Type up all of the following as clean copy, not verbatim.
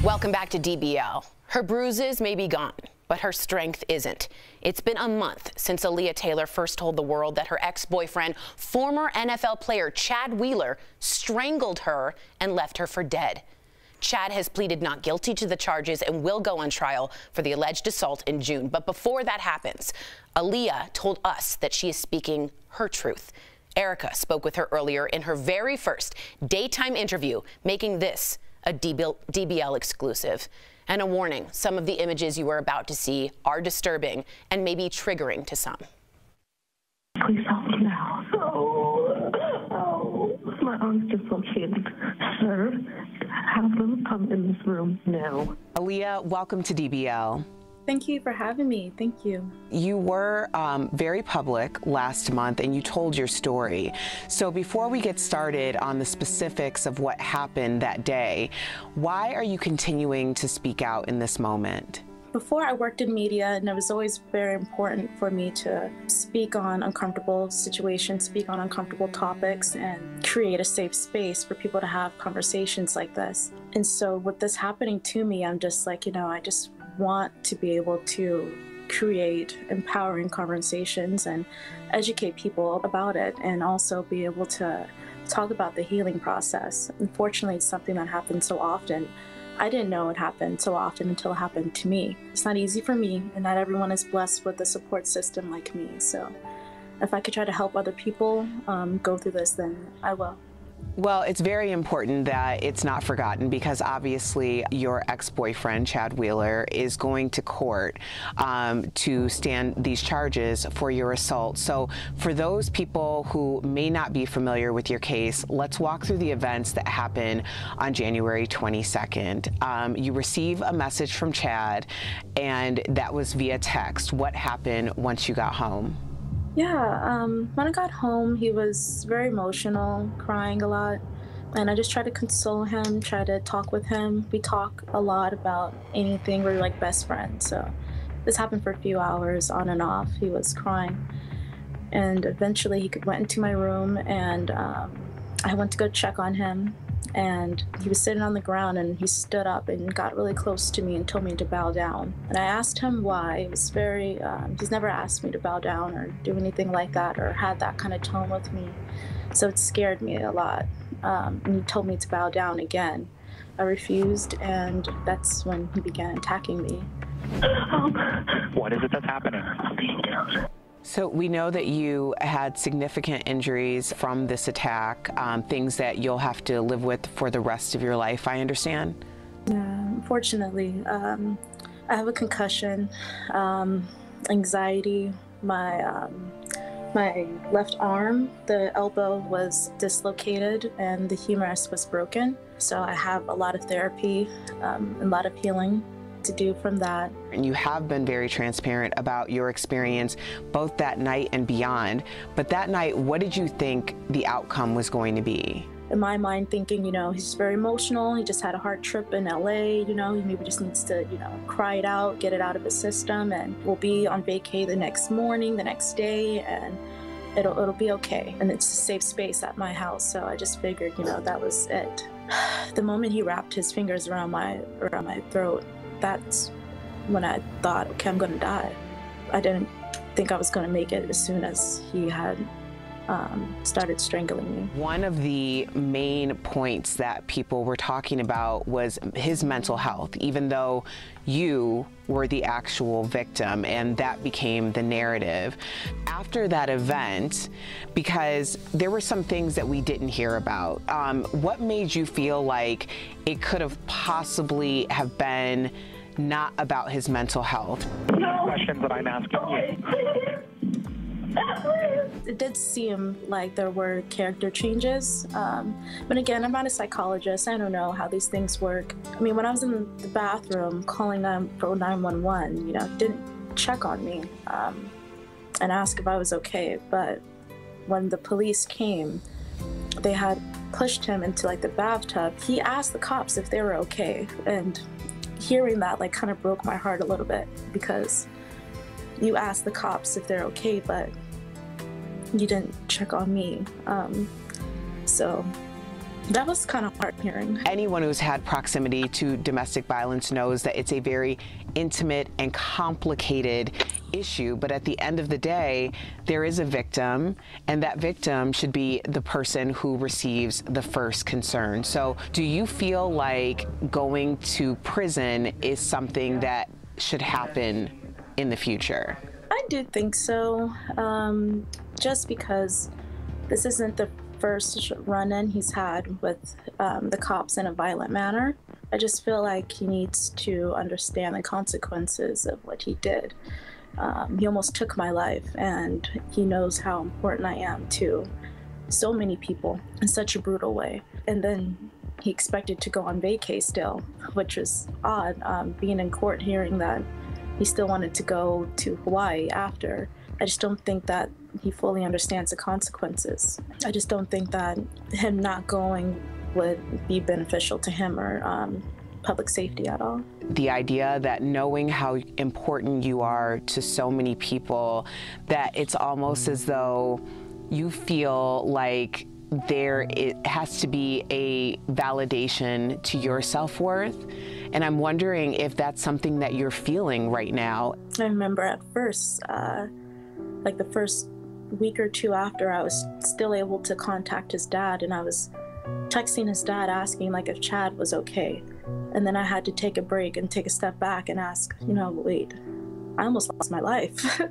Welcome back to DBL. Her bruises may be gone, but her strength isn't. It's been a month since Alleah Taylor first told the world that her ex-boyfriend, former NFL player Chad Wheeler, strangled her and left her for dead. Chad has pleaded not guilty to the charges and will go on trial for the alleged assault in June. But before that happens, Alleah told us that she is speaking her truth. Erica spoke with her earlier in her very first daytime interview, making this a DBL exclusive. And a warning, some of the images you are about to see are disturbing and maybe triggering to some. Please help me now. Oh, my arm's dislocated. Sir, have them come in this room now. Alleah, welcome to DBL. Thank you for having me. Thank you. You were very public last month and you told your story. So before we get started on the specifics of what happened that day, why are you continuing to speak out in this moment? Before I worked in media, and it was always very important for me to speak on uncomfortable situations, speak on uncomfortable topics, and create a safe space for people to have conversations like this. And so with this happening to me, I'm just like, I just want to be able to create empowering conversations and educate people about it, and also be able to talk about the healing process. Unfortunately, it's something that happens so often. I didn't know it happened so often until it happened to me. It's not easy for me, and not everyone is blessed with a support system like me. So if I could try to help other people go through this, then I will. Well, it's very important that it's not forgotten, because obviously your ex-boyfriend, Chad Wheeler, is going to court to stand these charges for your assault. So for those people who may not be familiar with your case, let's walk through the events that happened on January 22nd. You receive a message from Chad, and that was via text. What happened once you got home? Yeah, when I got home, he was very emotional, crying a lot, and I just tried to console him, try to talk with him. We talk a lot about anything. We're like best friends, so this happened for a few hours on and off. He was crying, and eventually he went into my room, and I went to go check on him, and he was sitting on the ground, and he stood up and got really close to me and told me to bow down. And I asked him why. It was very, he's never asked me to bow down or do anything like that or had that kind of tone with me. So it scared me a lot. And he told me to bow down again. I refused, and that's when he began attacking me. What is it that's happening? So we know that you had significant injuries from this attack, things that you'll have to live with for the rest of your life, I understand? Yeah, unfortunately. I have a concussion, anxiety, my left arm, the elbow was dislocated and the humerus was broken. So I have a lot of therapy, a lot of healing to do from that. And you have been very transparent about your experience both that night and beyond. But that night, what did you think the outcome was going to be? In my mind thinking, he's very emotional. He just had a hard trip in LA, he maybe just needs to, cry it out, get it out of his system, and we'll be on vacay the next morning, the next day, and it'll be okay. And it's a safe space at my house. So I just figured, that was it. The moment he wrapped his fingers around my throat, that's when I thought, okay, I'm gonna die. I didn't think I was gonna make it as soon as he had started strangling me. One of the main points that people were talking about was his mental health, even though you were the actual victim, and that became the narrative. After that event, because there were some things that we didn't hear about, what made you feel like it could have possibly have been not about his mental health? No. Questions that I'm asking you. It did seem like there were character changes, but again, I'm not a psychologist. I don't know how these things work. I mean, when I was in the bathroom calling 911, he didn't check on me and ask if I was okay. But when the police came, they had pushed him into like the bathtub. He asked the cops if they were okay, and hearing that kind of broke my heart a little bit, because you asked the cops if they're okay, but you didn't check on me. So That was kind of hard hearing. Anyone who's had proximity to domestic violence knows that it's a very intimate and complicated issue, but at the end of the day, there is a victim, and that victim should be the person who receives the first concern. So do you feel like going to prison is something that should happen in the future? I do think so, just because this isn't the first run-in he's had with the cops in a violent manner. I just feel like he needs to understand the consequences of what he did. He almost took my life, and he knows how important I am to so many people in such a brutal way. And then he expected to go on vacay still, which was odd, being in court hearing that he still wanted to go to Hawaii after. I just don't think that he fully understands the consequences. I just don't think that him not going would be beneficial to him or public safety at all. The idea that knowing how important you are to so many people, that it's almost as though you feel like it has to be a validation to your self-worth. And I'm wondering if that's something that you're feeling right now. I remember at first, like the first week or two after, I was still able to contact his dad, and I was texting his dad asking like if Chad was okay. And then I had to take a break and take a step back and ask, wait, I almost lost my life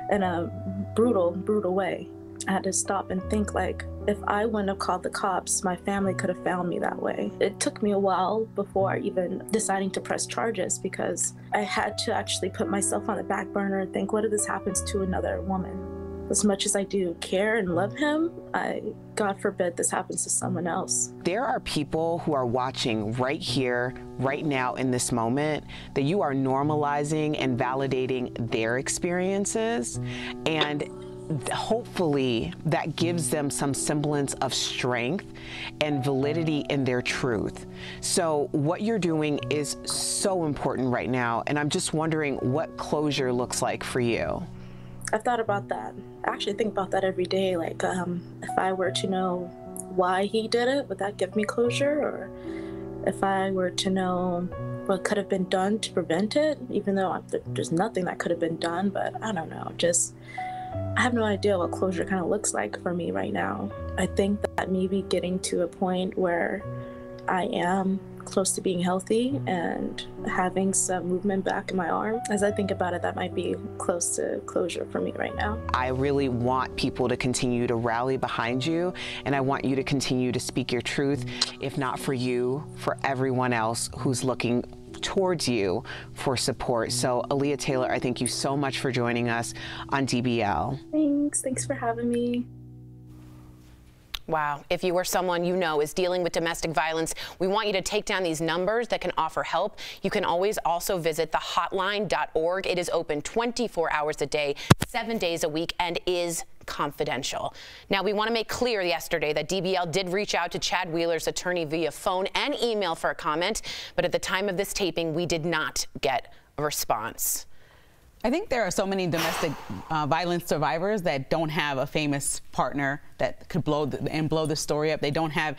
in a brutal, brutal way. I had to stop and think, like, if I wouldn't have called the cops, my family could have found me that way. It took me a while before even deciding to press charges, because I had to actually put myself on the back burner and think, what if this happens to another woman? As much as I do care and love him, God forbid this happens to someone else. There are people who are watching right here, right now in this moment, that you are normalizing and validating their experiences, and hopefully that gives them some semblance of strength and validity in their truth. So what you're doing is so important right now, and I'm just wondering what closure looks like for you. I've thought about that. I actually think about that every day. Like, if I were to know why he did it, would that give me closure? Or if I were to know what could have been done to prevent it, even though there's nothing that could have been done, but I don't know, I have no idea what closure kind of looks like for me right now. I think that maybe getting to a point where I am close to being healthy and having some movement back in my arm, as I think about it, that might be close to closure for me right now. I really want people to continue to rally behind you, and I want you to continue to speak your truth, if not for you, for everyone else who's looking towards you for support. So Alleah Taylor, I thank you so much for joining us on DBL. Thanks for having me. Wow. If you or someone you know is dealing with domestic violence, we want you to take down these numbers that can offer help. You can always also visit thehotline.org. It is open 24 hours a day, 7 days a week, and is confidential. Now, we want to make clear yesterday that DBL did reach out to Chad Wheeler's attorney via phone and email for a comment, but at the time of this taping, we did not get a response. I think there are so many domestic violence survivors that don't have a famous partner that could blow the story up. They don't have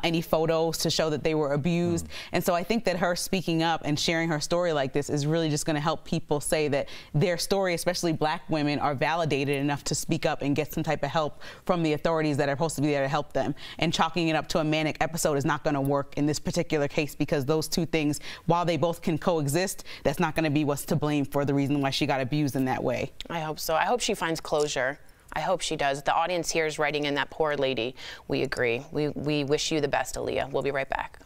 any photos to show that they were abused. And so I think that her speaking up and sharing her story like this is really just going to help people say that their story, especially black women, are validated enough to speak up and get some type of help from the authorities that are supposed to be there to help them. And chalking it up to a manic episode is not going to work in this particular case, because those two things, while they both can coexist, that's not going to be what's to blame for the reason why she got abused in that way. I hope so. I hope she finds closure. I hope she does. The audience here is writing in that poor lady. We agree. We wish you the best, Alleah. We'll be right back.